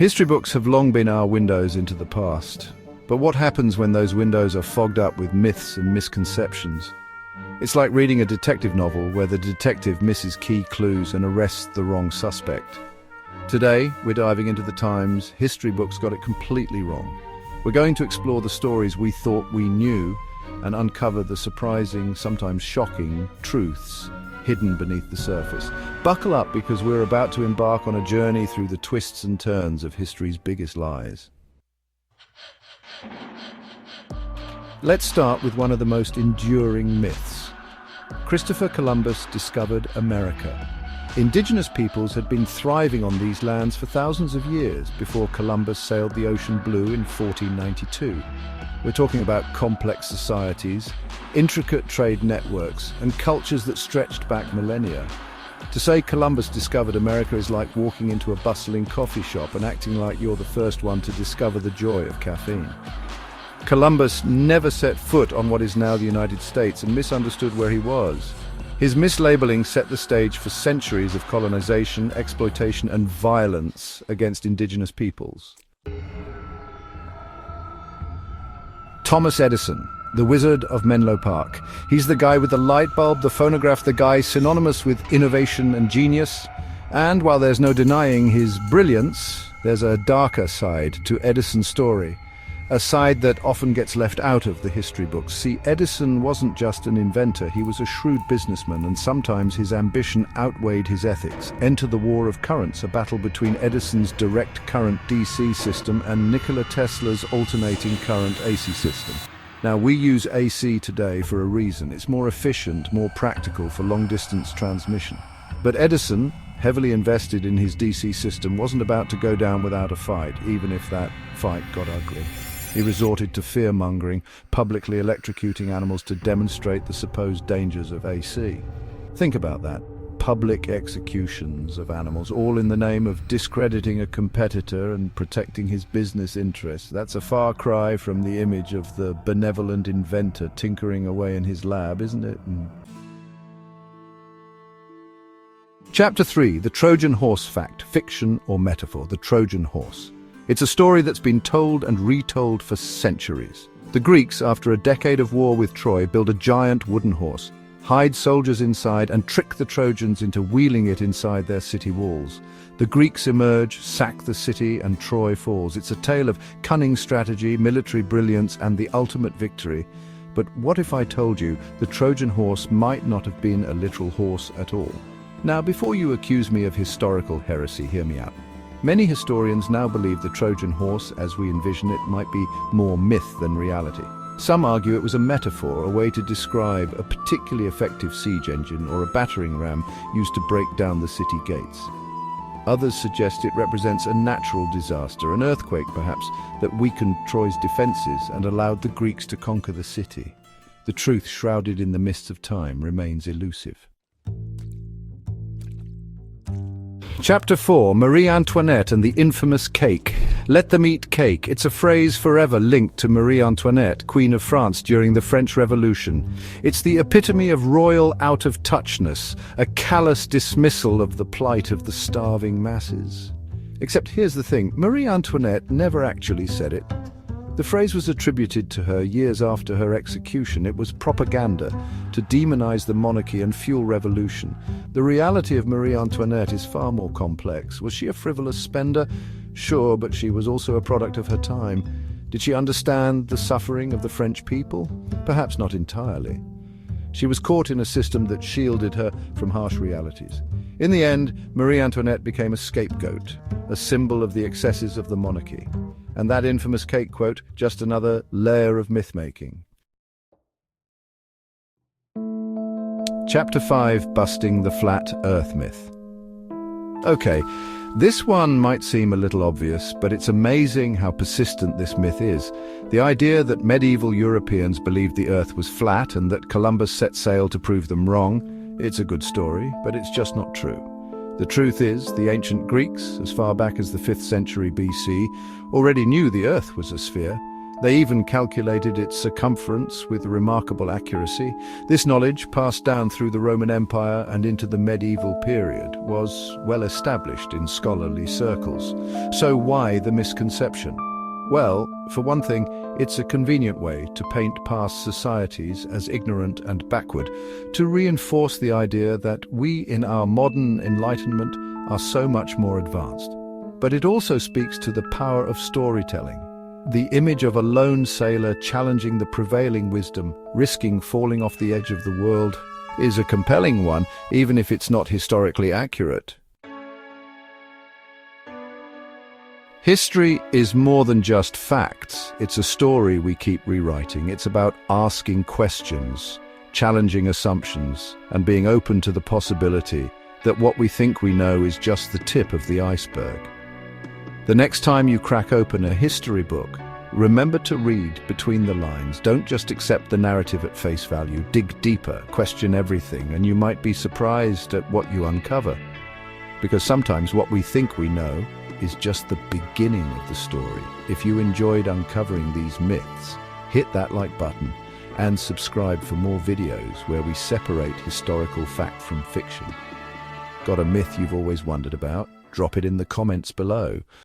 History books have long been our windows into the past. But what happens when those windows are fogged up with myths and misconceptions? It's like reading a detective novel where the detective misses key clues and arrests the wrong suspect. Today, we're diving into the times history books got it completely wrong. We're going to explore the stories we thought we knew and uncover the surprising, sometimes shocking, truths hidden beneath the surface. Buckle up, because we're about to embark on a journey through the twists and turns of history's biggest lies. Let's start with one of the most enduring myths. Christopher Columbus discovered America. Indigenous peoples had been thriving on these lands for thousands of years before Columbus sailed the ocean blue in 1492. We're talking about complex societies, intricate trade networks, and cultures that stretched back millennia. To say Columbus discovered America is like walking into a bustling coffee shop and acting like you're the first one to discover the joy of caffeine. Columbus never set foot on what is now the United States and misunderstood where he was. His mislabeling set the stage for centuries of colonization, exploitation, and violence against indigenous peoples. Thomas Edison, the Wizard of Menlo Park. He's the guy with the light bulb, the phonograph, the guy synonymous with innovation and genius. And while there's no denying his brilliance, there's a darker side to Edison's story. A side that often gets left out of the history books. See, Edison wasn't just an inventor, he was a shrewd businessman, and sometimes his ambition outweighed his ethics. Enter the war of currents, a battle between Edison's direct current DC system and Nikola Tesla's alternating current AC system. Now, we use AC today for a reason. It's more efficient, more practical for long-distance transmission. But Edison, heavily invested in his DC system, wasn't about to go down without a fight, even if that fight got ugly. He resorted to fear-mongering, publicly electrocuting animals to demonstrate the supposed dangers of AC. Think about that. Public executions of animals, all in the name of discrediting a competitor and protecting his business interests. That's a far cry from the image of the benevolent inventor tinkering away in his lab, isn't it? Chapter 3, the Trojan Horse fact, fiction or metaphor, the Trojan Horse. It's a story that's been told and retold for centuries. The Greeks, after a decade of war with Troy, build a giant wooden horse, hide soldiers inside, and trick the Trojans into wheeling it inside their city walls. The Greeks emerge, sack the city, and Troy falls. It's a tale of cunning strategy, military brilliance, and the ultimate victory. But what if I told you the Trojan horse might not have been a literal horse at all? Now, before you accuse me of historical heresy, hear me out. Many historians now believe the Trojan horse, as we envision it, might be more myth than reality. Some argue it was a metaphor, a way to describe a particularly effective siege engine or a battering ram used to break down the city gates. Others suggest it represents a natural disaster, an earthquake perhaps, that weakened Troy's defenses and allowed the Greeks to conquer the city. The truth, shrouded in the mists of time, remains elusive. Chapter 4, Marie Antoinette and the infamous cake. Let them eat cake. It's a phrase forever linked to Marie Antoinette, Queen of France during the French Revolution. It's the epitome of royal out-of-touchness, a callous dismissal of the plight of the starving masses. Except here's the thing, Marie Antoinette never actually said it. The phrase was attributed to her years after her execution. It was propaganda to demonize the monarchy and fuel revolution. The reality of Marie Antoinette is far more complex. Was she a frivolous spender? Sure, but she was also a product of her time. Did she understand the suffering of the French people? Perhaps not entirely. She was caught in a system that shielded her from harsh realities. In the end, Marie Antoinette became a scapegoat, a symbol of the excesses of the monarchy. And that infamous cake quote, just another layer of myth-making. Chapter 5, Busting the Flat Earth Myth. Okay, this one might seem a little obvious, but it's amazing how persistent this myth is. The idea that medieval Europeans believed the Earth was flat and that Columbus set sail to prove them wrong, it's a good story, but it's just not true. The truth is, the ancient Greeks, as far back as the 5th century BC, already knew the Earth was a sphere, They even calculated its circumference with remarkable accuracy. This knowledge, passed down through the Roman Empire and into the medieval period, was well established in scholarly circles. So why the misconception? Well, for one thing, it's a convenient way to paint past societies as ignorant and backward, to reinforce the idea that we in our modern enlightenment are so much more advanced. But it also speaks to the power of storytelling. The image of a lone sailor challenging the prevailing wisdom, risking falling off the edge of the world, is a compelling one, even if it's not historically accurate. History is more than just facts. It's a story we keep rewriting. It's about asking questions, challenging assumptions, and being open to the possibility that what we think we know is just the tip of the iceberg. The next time you crack open a history book, remember to read between the lines. Don't just accept the narrative at face value. Dig deeper, question everything, and you might be surprised at what you uncover. Because sometimes what we think we know is just the beginning of the story. If you enjoyed uncovering these myths, hit that like button and subscribe for more videos where we separate historical fact from fiction. Got a myth you've always wondered about? Drop it in the comments below.